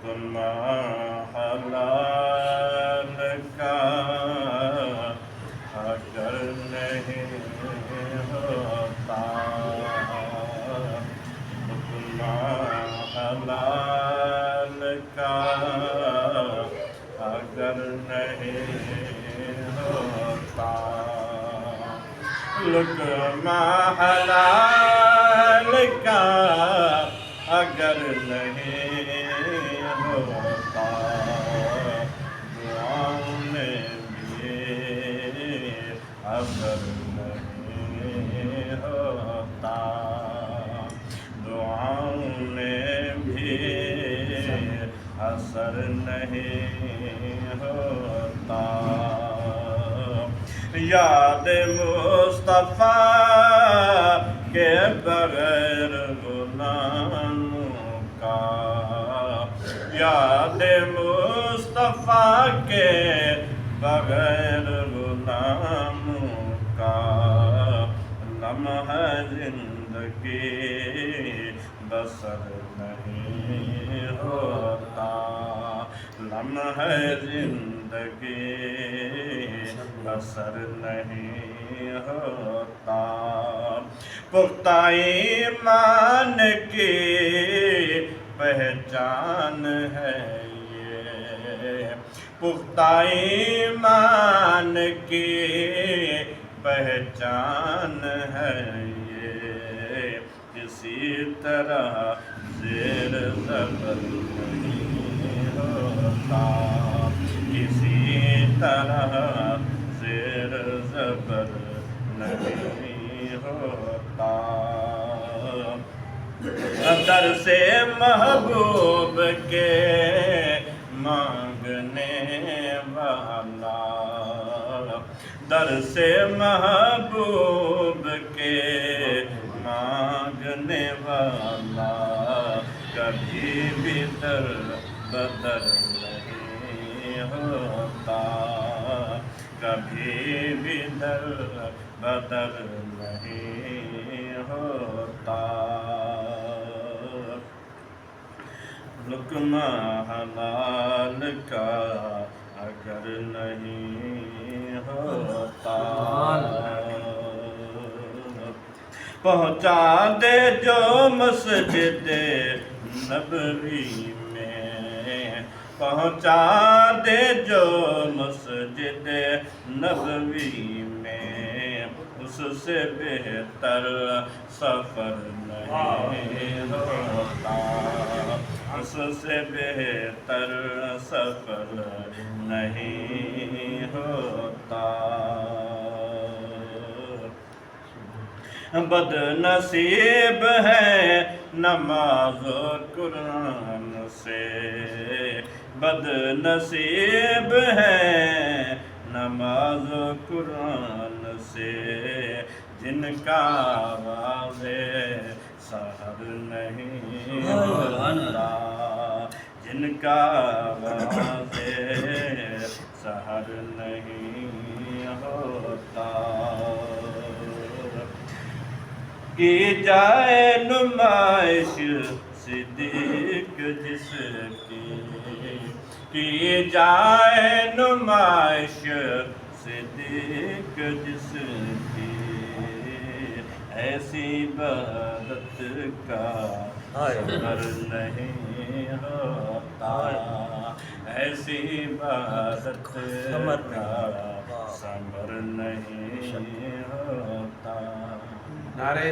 حکم حلال کا اگر نہیں ہوتا، حکم حلال کا اگر نہیں ہوتا، لقمہ حلال کا اگر نہیں ہوتا، دعاؤں میں بھی اثر نہیں ہوتا، دعاؤں میں بھی اثر نہیں ہوتا، یاد مصطفیٰ کے بغیر غلاموں کا، یاد مصطفیٰ کے بغیر غلاموں کا، لمحہ زندگی بسر نہیں ہوتا، لمحہ زندگی بسر نہیں ہوتا، پختہ ایمان کی پہچان ہے یہ، پختہ ایمان کی پہچان ہے یہ، کسی طرح زیر زبر نہیں ہوتا، کسی طرح زیر زبر نہیں ہوتا، در سے محبوب کے مانگنے والا، در سے محبوب کے مانگنے والا، کبھی بھی در بدر نہیں ہوتا، کبھی بھی در بدر نہیں ہوتا، لقمہ حلال کا اگر نہیں ہوتا، پہنچا دے جو مسجد نبوی میں، پہنچا دے جو مسجد نبوی میں، اس سے بہتر سفر نہیں ہوتا، اس سے بہتر سفر نہیں ہوتا، بد نصیب ہے نماز و قرآن سے، بد نصیب ہے نماز و قرآن سے، جن کا آواز سحر نہیں ہوتا، جن کا آواز سحر نہیں ہوتا، کی جائے نمائش صدیق جس کی جائے نمائش صدیق جس کی، ایسی عبادت کا صبر نہیں ہوتا، ایسی عبادت کا صبر نہیں ہوتا، نعرہ